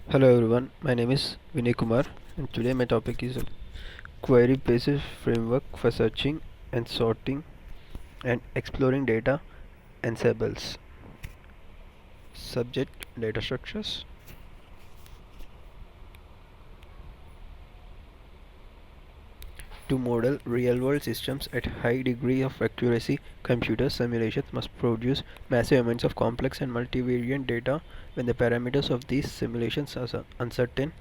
Hello everyone, my name is Vinay Kumar and today my topic is a query based framework for searching and sorting and exploring data ensembles. Subject data structures. To model real-world systems at high degree of accuracy, computer simulations must produce massive amounts of complex and multivariate data. When the parameters of these simulations are uncertain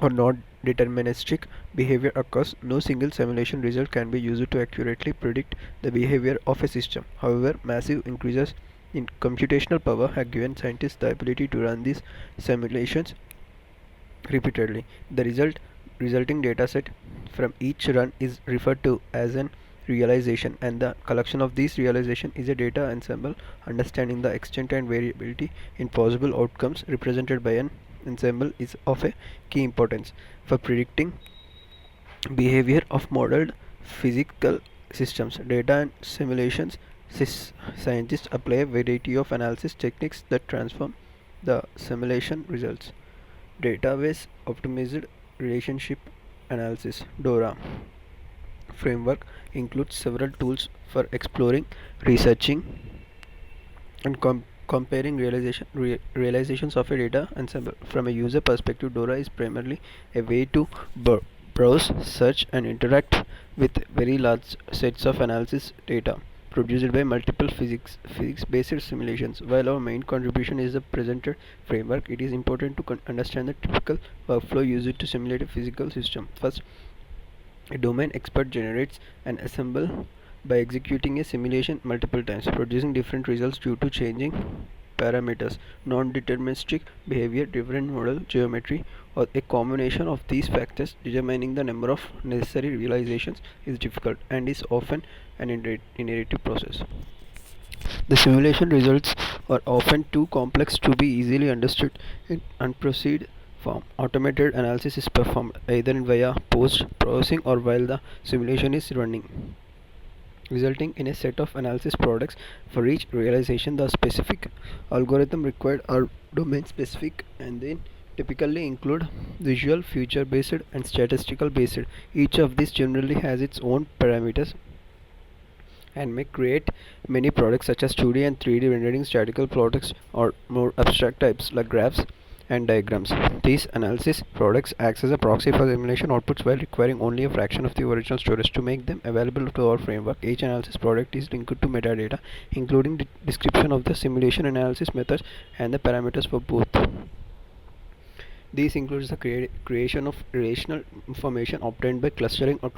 or not deterministic behavior occurs, no single simulation result can be used to accurately predict the behavior of a system. However, massive increases in computational power have given scientists the ability to run these simulations repeatedly. The resulting dataset from each run is referred to as an realization, and the collection of these realization is a data ensemble. Understanding the extent and variability in possible outcomes represented by an ensemble is of a key importance for predicting behavior of modeled physical systems. Data and simulations scientists apply a variety of analysis techniques that transform the simulation results. Database Optimized Relationship Analysis (DORA) framework includes several tools for exploring, researching, and comparing realizations of a data ensemble. From a user perspective, DORA is primarily a way to browse, search, and interact with very large sets of analysis data produced by multiple physics-based simulations. While our main contribution is the presented framework, it is important to understand the typical workflow used to simulate a physical system. First, a domain expert generates an ensemble by executing a simulation multiple times, producing different results due to changing parameters, non-deterministic behavior, different model geometry, or a combination of these factors. Determining the number of necessary realizations is difficult and is often an iterative process. The simulation results are often too complex to be easily understood in unproceed form. Automated analysis is performed either via post-processing or while the simulation is running, resulting in a set of analysis products. For each realization, the specific algorithm required are domain specific and then typically include visual, feature based, and statistical based. Each of these generally has its own parameters and may create many products such as 2D and 3D rendering, statistical products, or more abstract types like graphs and diagrams. These analysis products acts as a proxy for simulation outputs while requiring only a fraction of the original storage. To make them available to our framework, each analysis product is linked to metadata, including the description of the simulation analysis methods and the parameters for both. This includes the creation of relational information obtained by clustering or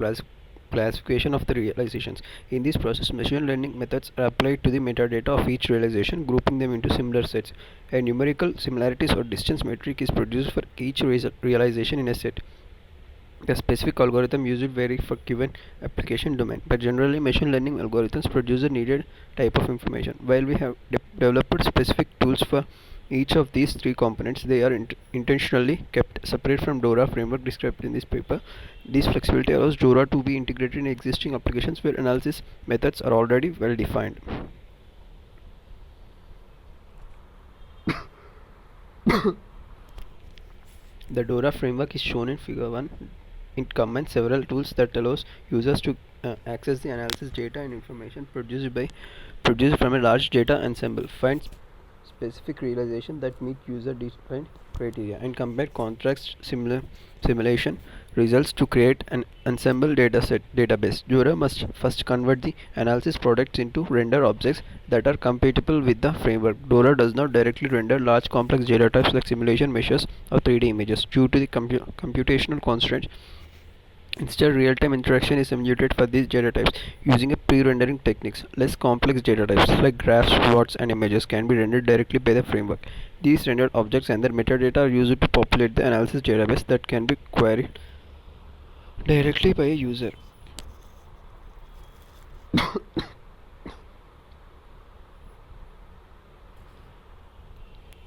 classification of the realizations. In this process, machine learning methods are applied to the metadata of each realization, grouping them into similar sets. A numerical similarities or distance metric is produced for each realization in a set. The specific algorithm used vary for given application domain, but generally machine learning algorithms produce the needed type of information. While we have developed specific tools for each of these three components, they are intentionally kept separate from DORA framework described in this paper. This flexibility allows DORA to be integrated in existing applications where analysis methods are already well defined. The DORA framework is shown in figure 1. It combines several tools that allows users to access the analysis data and information produced from a large data ensemble, find specific realization that meet user defined criteria, and compare contrast simulation results to create an ensemble database. Jura must first convert the analysis products into render objects that are compatible with the framework. Dora does not directly render large complex data types like simulation measures or 3D images due to the computational constraints. Instead, real-time interaction is simulated for these data types using a pre-rendering techniques. Less complex data types like graphs, plots, and images can be rendered directly by the framework. These rendered objects and their metadata are used to populate the analysis database that can be queried directly by a user.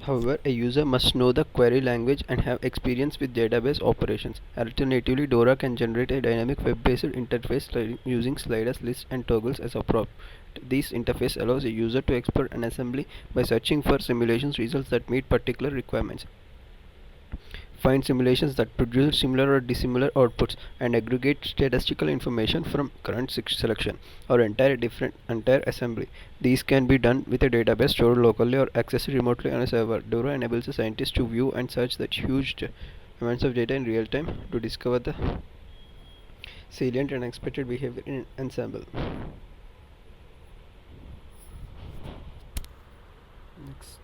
However, a user must know the query language and have experience with database operations. Alternatively, Dora can generate a dynamic web-based interface using sliders, lists, and toggles as appropriate. This interface allows a user to export an assembly by searching for simulations results that meet particular requirements. find simulations that produce similar or dissimilar outputs, and aggregate statistical information from current selection or entire assembly. These can be done with a database stored locally or accessed remotely on a server. Dora enables a scientist to view and search that huge amounts of data in real time to discover the salient and unexpected behavior in an ensemble. Next.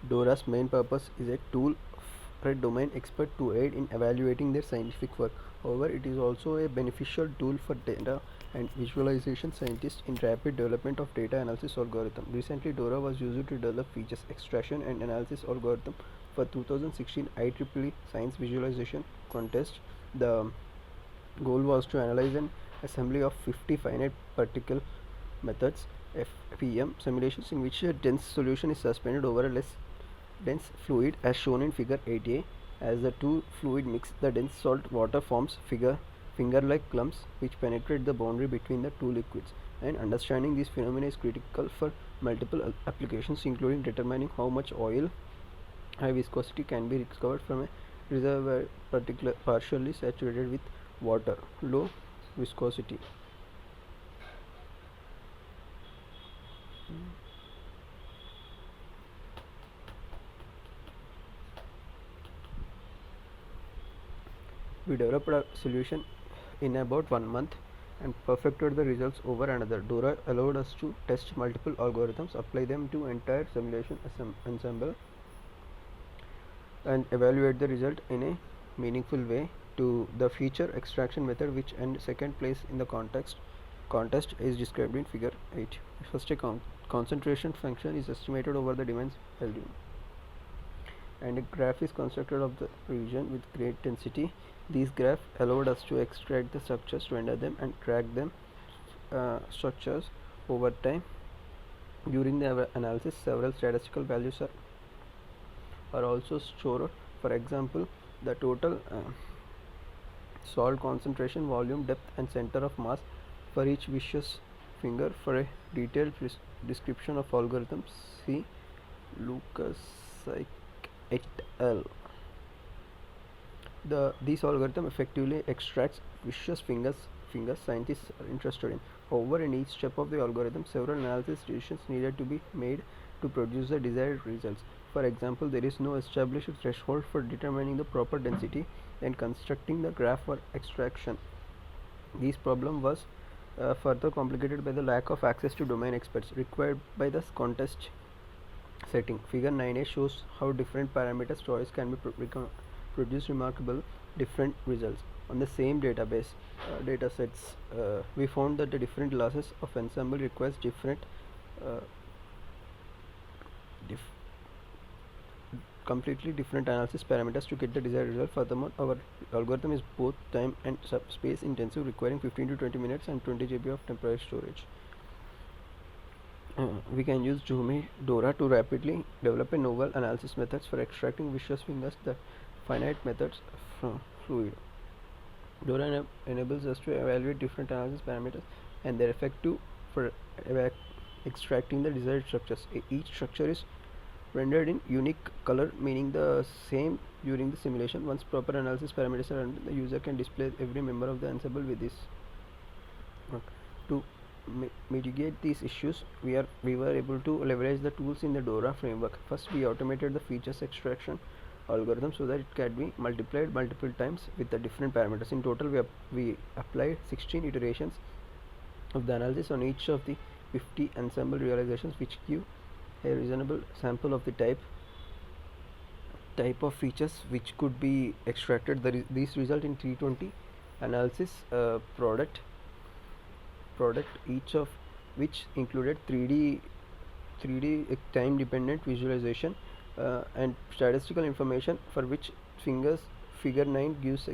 Dora's main purpose is a tool for a domain expert to aid in evaluating their scientific work. However, it is also a beneficial tool for data and visualization scientists in rapid development of data analysis algorithm. Recently, Dora was used to develop features extraction and analysis algorithm for 2016 IEEE Science Visualization Contest. The goal was to analyze an assembly of 50 finite particle methods FPM simulations in which a dense solution is suspended over a less dense fluid as shown in figure 8a. As the two fluid mix, the dense salt water forms finger-like clumps which penetrate the boundary between the two liquids, and understanding this phenomena is critical for multiple applications, including determining how much oil high viscosity can be discovered from a reservoir partially saturated with water, low viscosity. We developed a solution in about 1 month and perfected the results over another. Dora allowed us to test multiple algorithms, apply them to entire simulation ensemble, and evaluate the result in a meaningful way. To the feature extraction method, which earned second place in the contest, is described in figure 8. First, a concentration function is estimated over the domain's value, and a graph is constructed of the region with great density. These graphs allowed us to extract the structures, render them, and track them structures over time. During the analysis, several statistical values are also stored. For example, the total salt concentration, volume, depth, and center of mass for each viscous finger. For a detailed description of algorithms, see Lucas et al. This algorithm effectively extracts viscous fingers scientists are interested in. However, in each step of the algorithm, several analysis decisions needed to be made to produce the desired results. For example, there is no established threshold for determining the proper density and constructing the graph for extraction. This problem was further complicated by the lack of access to domain experts required by the contest setting. Figure 9a shows how different parameters choice can be produce remarkable different results on the same data sets. We found that the different classes of ensemble requires uh, completely different analysis parameters to get the desired result. Furthermore, our algorithm is both time and space intensive, requiring 15 to 20 minutes and 20 GB of temporary storage. We can use Dora to rapidly develop a novel analysis methods for extracting viscous fingers, the finite methods from fluid. Dora enables us to evaluate different analysis parameters and their effect for extracting the desired structures. Each structure is rendered in unique color, meaning the same during the simulation. Once proper analysis parameters are rendered, the user can display every member of the ensemble with this. To mitigate these issues, we were able to leverage the tools in the Dora framework. First, we automated the features extraction algorithm so that it can be multiplied multiple times with the different parameters. In total, we applied 16 iterations of the analysis on each of the 50 ensemble realizations, which give a reasonable sample of the type of features which could be extracted. These result in 320 analysis product, each of which included 3D time dependent visualization and statistical information, for which figure 9 gives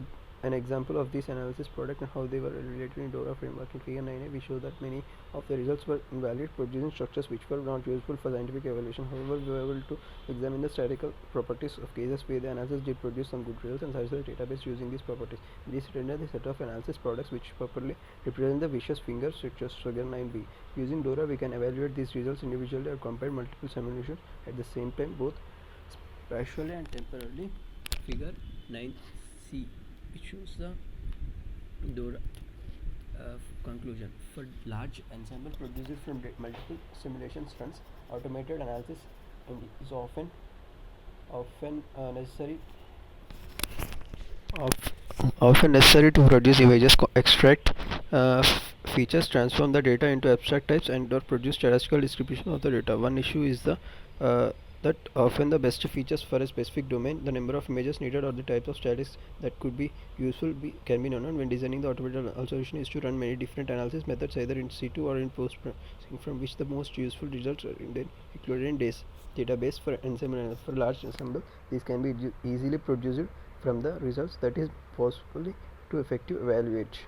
an example of this analysis product and how they were related in DORA framework. In figure 9a, we show that many of the results were invalid, producing structures which were not useful for scientific evaluation. However, we were able to examine the statistical properties of cases where the analysis did produce some good results and size the database using these properties. This rendered the set of analysis products which properly represent the vicious fingers, such as figure 9b. Using DORA, we can evaluate these results individually or compare multiple simulations at the same time, both spatially and temporally. Figure 9c, which shows the DORA conclusion. For large ensemble produced from multiple simulations runs, automated analysis is necessary of often necessary to produce images, extract features, transform the data into abstract types, and or produce statistical distribution of the data. One issue is uh, that often the best features for a specific domain, the number of images needed, or the types of statistics that could be useful can be known. When designing the automated solution is to run many different analysis methods either in situ or in post processing, from which the most useful results are included in database. For ensemble, for large ensemble, these can be easily produced from the results that is possibly to effective evaluate.